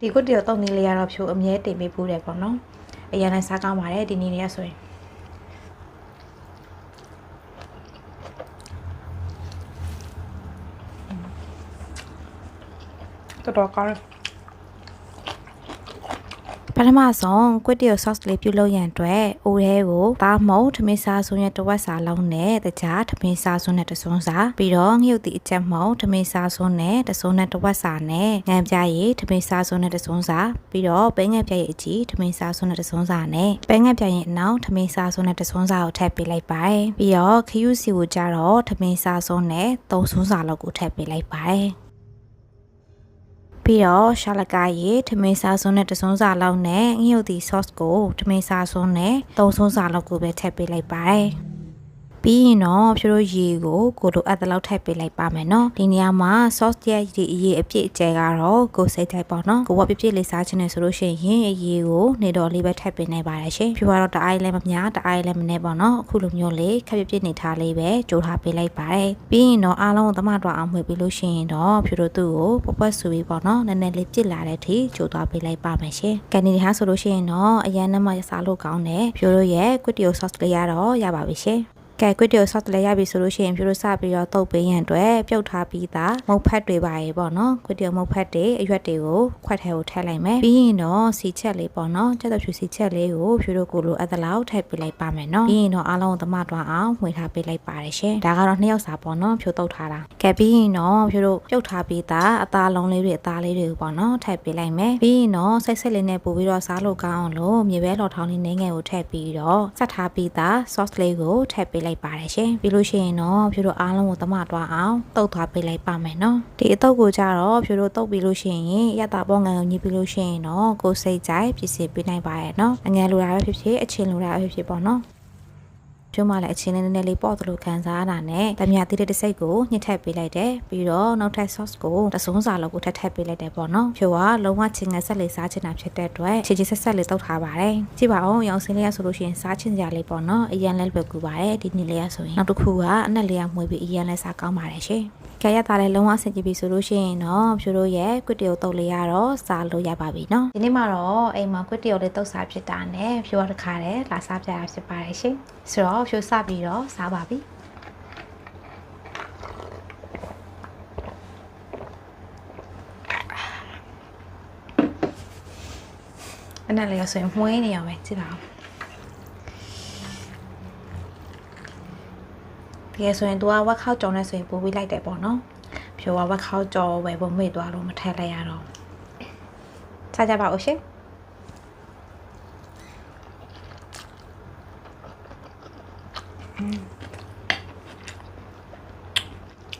ဒီကွတ်တီတော့တုံနေလေးရတော့ဖြိုအမြဲတင်ပေးဖို့တယ်ပေါ့နော်အရင်လည်းစားကောင်းပါတယ်ဒီနေ့လေးရဆိုရင်တော်ကောင်းပထမဆုံးကွတ်တီဆော့စ်လေးပြုလုပ်ရန်အတွက်အိုးထဲကိုသားမုံထမင်းစားစွန်းရဲ့တစ်ဝက်စာလုံးနဲ့တခြားထမင်းစားစွန်းနဲ့တစ်စွန်းစာပြီးတော့ငှုတ်တီအချက်မုံထမင်းစားစွန်းနဲ့တစ်စွန်းနဲ့တစ်ဝက်စာနဲ့ငံပြရည်ထမင်းစားစွန်းနဲ့တစ်စွန်းစာပြီးတော့ပဲငှက်ပြရည်အကြီးထမင်းစားစွန်းနဲ့တစ်စွန်းစာနဲ့ပဲငှက်ပြရည်အနောက်ထမင်းစားစွန်းနဲ့တစ်စွန်းစာကိုထည့်ပေးလိုက်ပါတယ်ပြီးတော့ခရူးစီကိုကြတော့ထမင်းစားစွန်းနဲ့သုံးစွန်းစာလောက်ကိုထည့်ပေးလိုက်ပါတယ်ပြီးတော့ရှာလကာရေထမင်းစားစွန်းနဲ့တစွန်းစာလောက်နဲ့ငှုတ်တီ sauce ကိုထမင်းစားစွန်းနဲ့သုံးစွန်းစာလောက်ကိုပဲထည့်ပေးလိုက်ပါတယ်ပြီးရင်တော့ဖြိုးတို့ရေကိုလိုအပ်တဲ့လောက်ထည့်ပေးလိုက်ပါမယ်နော်ဒီနေရာမှာ sauce ရဲ့ရေအပြည့်အကျဲကတော့ကိုစိတ်ထိုက်ပေါ့နော်ကိုကပြည့်ပြည့်လေးစားချင်တယ်ဆိုလို့ရှိရင်ရေကိုနေတော်လေးပဲထည့်ပေးနိုင်ပါတယ်ရှင်ဖြိုးကတော့တအားလည်းမများတအားလည်းမနည်းပေါ့နော်အခုလိုမျိုးလေးခက်ပြည့်ပြည့်နေထားလေးပဲကြိုးထားပေးလိုက်ပါတယ်ပြီးရင်တော့အားလုံးကိုသမတော်အောင်မှွေပြီးလို့ရှိရင်တော့ဖြိုးတို့သူ့ကိုပပွက်ဆူပြီးပေါ့နော်နည်းနည်းလေးပြစ်လာတဲ့အထိကြိုးသွားပေးလိုက်ပါမယ်ရှင်ကန်ဒီဟာဆိုလို့ရှိရင်တော့အရန်နဲ့မှစားလို့ကောင်းတယ်ဖြိုးတို့ရဲ့ကွတ်တီယို sauce လေးရတော့ရပါပြီရှင်ကဲကွတ်တီယိုဆော့စ်လည်းရပြီဆိုလို့ရှိရင်ဖြိုးတို့စပြီးတော့တုပ်ပေးရန်အတွက်ပြုတ်ထားပြီးသားမုတ်ဖက်တွေပါရေပေါ့နော်ကွတ်တီယိုမုတ်ဖက်တွေအရွက်တွေကိုခွက်ထဲကိုထည့်လိုက်မယ်ပြီးရင်တော့စီချက်လေးပေါ့နော်ကြက်တော်ဖြူစီချက်လေးကိုဖြိုးတို့ကိုလိုအပ်သလောက်ထည့်ပေးလိုက်ပါမယ်နော်ပြီးရင်တော့အားလုံးသမတွားအောင်မှွေထားပေးလိုက်ပါတယ်ရှင်ဒါကတော့2ယောက်စာပေါ့နော်ဖြိုးတုပ်ထားတာကဲပြီးရင်တော့ဖြိုးတို့ပြုတ်ထားပြီးသားအသားလုံးလေးတွေအသားလေးတွေကိုပေါ့နော်ထည့်ပေးလိုက်မယ်ပြီးရင်တော့စိတ်ဆက်လေးနဲ့ပို့ပြီးတော့စားလို့ကောင်းအောင်လို့မြေပဲလော်ထောင်းလေးနည်းငယ်ကိုထည့်ပြီးတော့ဆက်ထားပြီးသား sauce လေးကိုထည့်ပေးလိုက်ပါတယ်ရှင်ပြီးလို့ရှိရင်တော့ဖြိုးတို့အားလုံးကိုသမတွားအောင်တုပ်သွားပေးလိုက်ပါမယ်နော်ဒီအတုပ်ကိုကြတော့ဖြိုးတို့တုပ်ပြီးလို့ရှိရင်ရတာပေါ့ငံကိုညှိပြီးလို့ရှိရင်တော့ကိုစိတ်ကြိုက်ပြည့်စည်ပေးနိုင်ပါရဲ့နော်အငယ်လိုတာပဲဖြစ်ဖြစ်အချင်းလိုတာပဲဖြစ်ပေါ့နော်ကျမလည်းအချင်းလေးနည်းနည်းလေးပေါ့သလိုခံစားရတာနဲ့တမယာတိတဲ့စိတ်ကိုညှစ်ထည့်ပေးလိုက်တယ်ပြီးတော့နောက်ထပ် sauce ကိုတစုံစာလောက်ကိုထည့်ပေးလိုက်တယ်ပေါ့နော်ဖြိုးကလုံးဝချင်းငယ်ဆက်လေးစားချင်တာဖြစ်တဲ့အတွက်ချစ်ဆက်လေးတောက်ထားပါတယ်ကြည့်ပါဦးရောင်စင်းလေးရဆိုလို့ရှိရင်စားချင်ကြလေးပေါ့နော်အရင်လည်းပဲကူပါတယ်ဒီနေ့လေးရဆိုရင်နောက်တစ်ခုကအနက်လေးရမှွေပြီးအရင်လည်းစားကောင်းပါတယ်ရှင်ကဲရတာလည်းလုံးဝဆင်ကြည့်ပြီဆိုလို့ရှိရင်တော့ဖြိုးတို့ရဲ့ကွတ်တီယိုတုပ်လေးရတော့စားလို့ရပါပြီနော်ဒီနေ့မှာတော့အိမ်မှာကွတ်တီယိုလေးတုပ်စားဖြစ်တာနဲ့ဖြိုးရတခါတည်းလာစားပြရဖြစ်ပါတယ်ရှင်ဆိုတော့ဖြိုးစပြီးတော့စားပါပြီအနက်လေးရဆိုရင်မှွေးနေရမယ်ကြည့်ပါဦးဒီဆိုရင်သူကဝက်ခောက်ကြော်နေဆိုရင်ပို့ပြီးလိုက်တယ်ပေါ့နော်ဖြိုးကဝက်ခောက်ကြော်ပဲပုံမေ့သွားလို့မထည့်လိုက်ရတော့စားကြပါဦးရှင်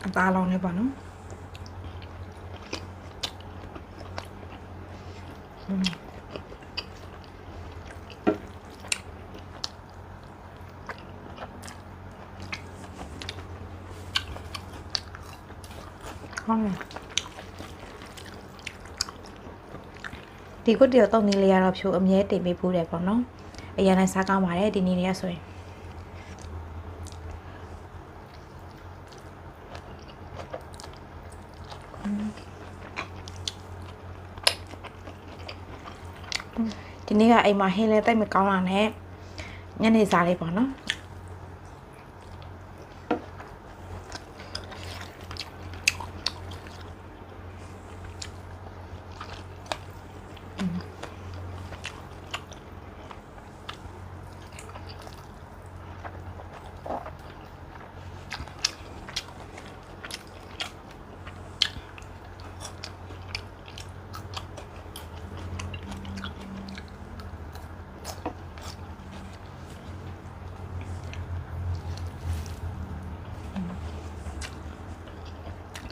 အသားလုံးလေးပေါ့နော်ဒီကွတ်တီတော့တုံနေလေးရတော့ဖြိုးအမြဲတင်ပေးဖို့တယ်ပေါ့နော်အရင်လည်းစားကောင်းပါတယ်ဒီနေ့လေးရဆိုရင်ဒီနေ့ကအိမ်မှာဟင်းလဲတိတ်မကောင်းတာနဲ့ညနေစားလေးပေါ့နော်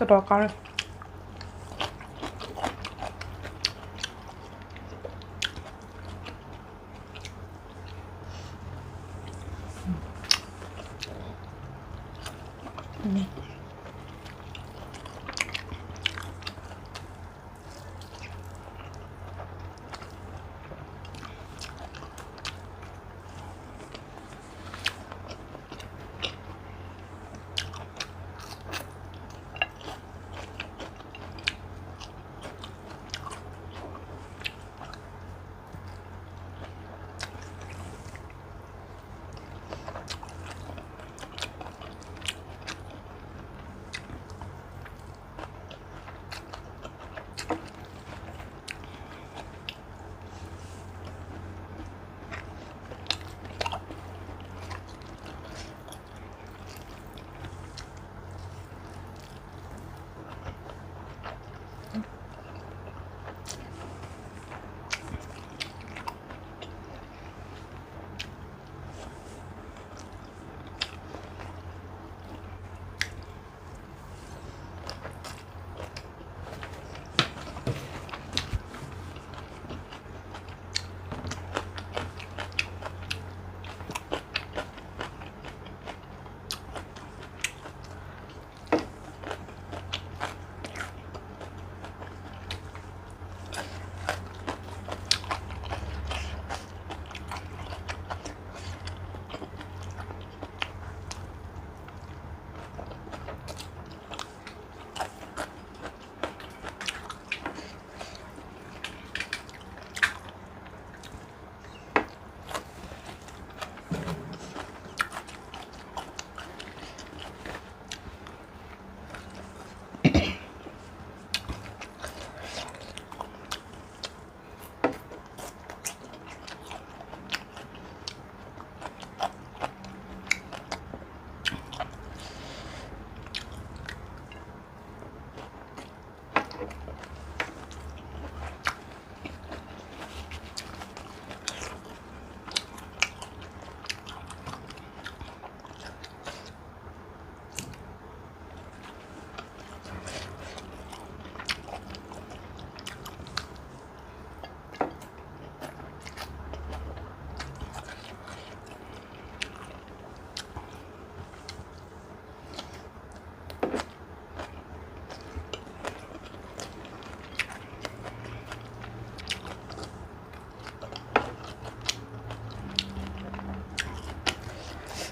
တော်ကောင်း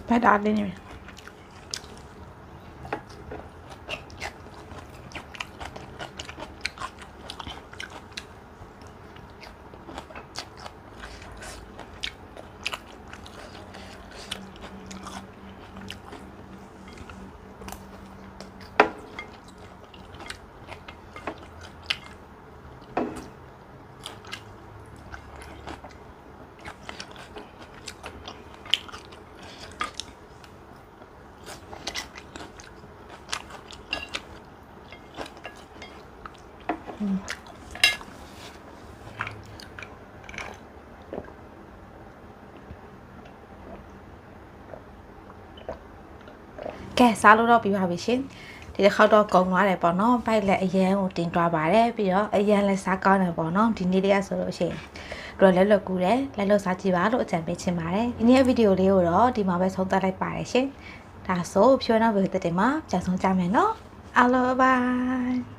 ဘက်တာလေးနေကဲစားလို့တော့ပြီးပါပြီရှင်ဒီတစ်ခေါက်တော့ကုန်သွားတယ်ပေါ့နော်ပိုက်လက်အရန်ကိုတင်သွားပါတယ်ပြီးတော့အရန်လည်းစားကောင်းတယ်ပေါ့နော်ဒီနေ့လေးရဆိုလို့ရှိရင်တော့လက်လွတ်ကူးတယ်လက်လွတ်စားကြည့်ပါလို့အကြံပေးချင်ပါတယ်ဒီနေ့ဗီဒီယိုလေးကိုတော့ဒီမှာပဲဆုံးသတ်လိုက်ပါတယ်ရှင်ဒါဆိုဖြိုးနောက်ဗီဒီယိုတက်မှာပြန်ဆုံးကြမယ်နော်အားလုံးဘိုင်